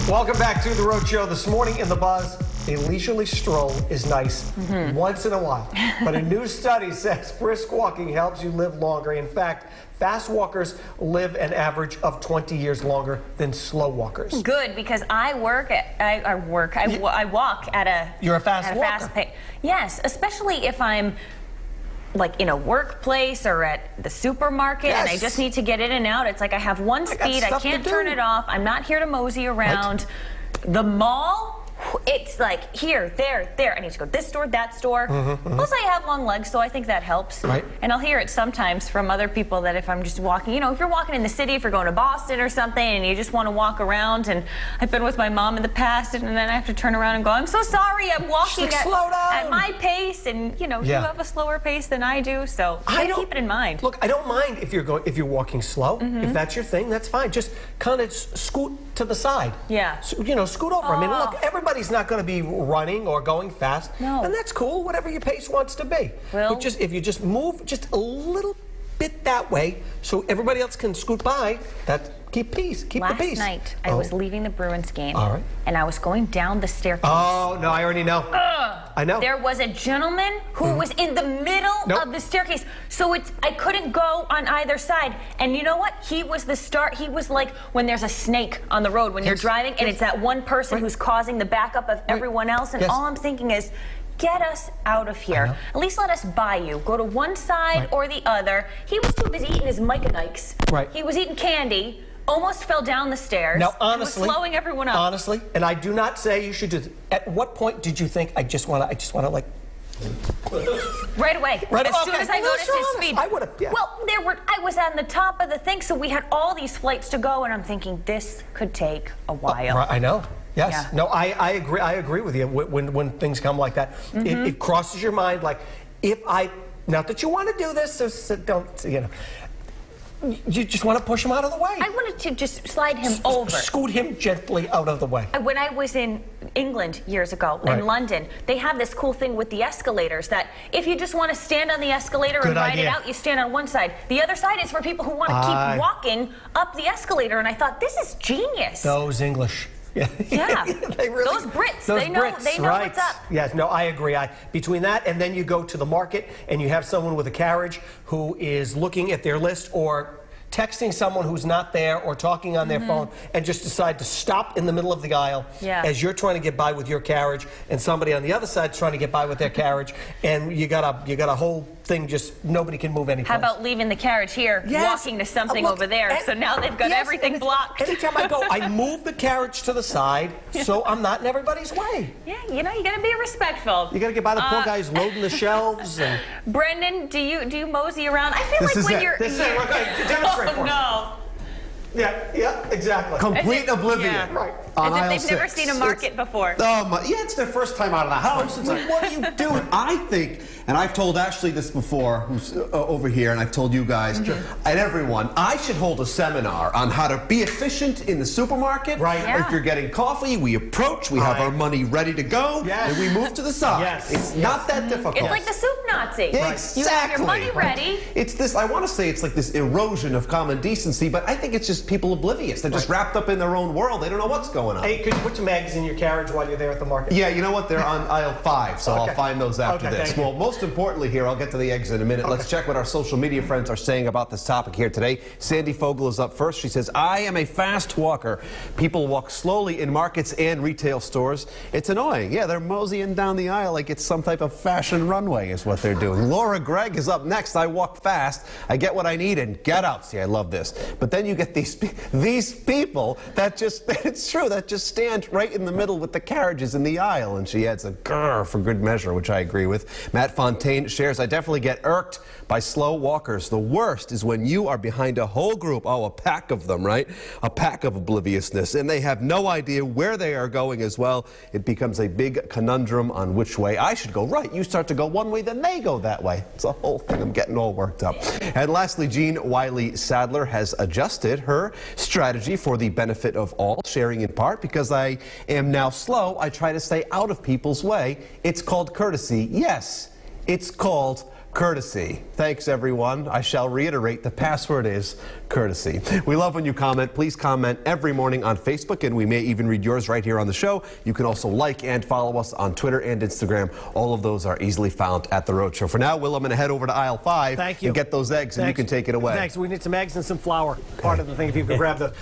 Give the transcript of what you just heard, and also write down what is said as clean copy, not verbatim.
Welcome back to The Rhode Show. This morning in The Buzz, a leisurely stroll is nice once in a while. But a new study says brisk walking helps you live longer. In fact, fast walkers live an average of 20 years longer than slow walkers. Good, because I walk at a... You're a fast walker. Fast pace. Yes, especially if I'm like in a workplace or at the supermarket and I just need to get in and out. It's like I have one speed, I can't turn it off. I'm not here to mosey around. Right. The mall, it's like here, there. I need to go this store, that store. Plus I have long legs, so I think that helps. Right. And I'll hear it sometimes from other people that if I'm just walking, you know, if you're walking in the city, if you're going to Boston or something and you just want to walk around, and I've been with my mom in the past and then I have to turn around and go, I'm so sorry, I'm walking at my pace, and you know, you have a slower pace than I do, so I keep it in mind. Look, I don't mind if you're walking slow. If that's your thing, that's fine. Just kind of scoot to the side. Yeah. So, you know, scoot over. I mean, look, everybody's not going to be running or going fast. No. And that's cool, whatever your pace wants to be. Well, but if you just move just a little bit that way so everybody else can scoot by, keep the peace. Last night, I was leaving the Bruins game. All right. And I was going down the staircase. Oh, no, I already know. I know. There was a gentleman who was in the middle of the staircase. So I couldn't go on either side. And you know what? He was the start. He was like when there's a snake on the road when you're driving and it's that one person who's causing the backup of everyone else. And all I'm thinking is, get us out of here. At least let us buy you. Go to one side or the other. He was too busy eating his Mike and Ikes. He was eating candy. Almost fell down the stairs. Now, honestly, was slowing everyone up. Honestly, and I do not say you should do. At what point did you think I just want to like? Right away. As soon as I noticed his speed. I would have. Yeah. Well, I was on the top of the thing, so we had all these flights to go, and I'm thinking this could take a while. I know. Yes. Yeah. No, I agree. I agree with you. When things come like that, it crosses your mind. Like, not that you want to do this, so don't. You know. You just want to push him out of the way. I wanted to just slide him over. Scoot him gently out of the way. When I was in England years ago, in London, they have this cool thing with the escalators that if you just want to stand on the escalator and ride it out, you stand on one side. The other side is for people who want to keep walking up the escalator, and I thought, this is genius. Those English. Yeah. They really, those Brits, they know what's up. Yes, no, I agree. Between that and then you go to the market and you have someone with a carriage who is looking at their list or texting someone who's not there or talking on their phone and just decide to stop in the middle of the aisle as you're trying to get by with your carriage and somebody on the other side is trying to get by with their carriage, and you got a whole thing, just nobody can move any place. How about leaving the carriage here, walking to something over there, so now they've got everything blocked. Anytime I go, I move the carriage to the side so I'm not in everybody's way. Yeah, you know, you got to be respectful. You got to get by the poor guy who's loading the shelves. And... Brendan, do you mosey around? I feel like when you're... This is it. Demonstrate for us. No. Yeah, exactly. Complete oblivion. Yeah. Right. As if they've never seen a market before. Yeah, it's their first time out of the house. It's like, what are you doing? I think, and I've told Ashley this before, who's over here, and I've told you guys, and everyone, I should hold a seminar on how to be efficient in the supermarket. Right. If you're getting coffee, we approach, we have our money ready to go, and we move to the side. It's not that difficult. It's like the soup Nazi. Exactly. You have your money ready. It's this, I want to say it's like this erosion of common decency, but I think it's just people oblivious. They're just wrapped up in their own world. They don't know what's going on. Hey, could you put some eggs in your carriage while you're there at the market? Yeah, you know what? They're on aisle 5, so I'll find those after this. Well, most importantly here, I'll get to the eggs in a minute. Let's check what our social media friends are saying about this topic here today. Sandy Fogel is up first. She says, I am a fast walker. People walk slowly in markets and retail stores. It's annoying. Yeah, they're moseying down the aisle like it's some type of fashion runway is what they're doing. Laura Gregg is up next. I walk fast. I get what I need and get out. See, I love this. But then you get these people that just, it's true, that just stand right in the middle with the carriages in the aisle. And she adds a grr for good measure, which I agree with. Matt Fontaine shares, I definitely get irked by slow walkers. The worst is when you are behind a whole group, a pack of them, right? A pack of obliviousness, and they have no idea where they are going as well. It becomes a big conundrum on which way I should go. Right, you start to go one way, then they go that way. It's a whole thing. I'm getting all worked up. And lastly, Jean Wiley Sadler has adjusted her strategy for the benefit of all, sharing in part because I am now slow. I try to stay out of people's way. It's called courtesy. Yes, it's called courtesy. Thanks, everyone. I shall reiterate, the password is courtesy. We love when you comment. Please comment every morning on Facebook, and we may even read yours right here on the show. You can also like and follow us on Twitter and Instagram. All of those are easily found at The Rhode Show. For now, Will, I'm going to head over to aisle 5 and get those eggs, and you can take it away. Thanks. We need some eggs and some flour. Part of the thing, if you could grab those.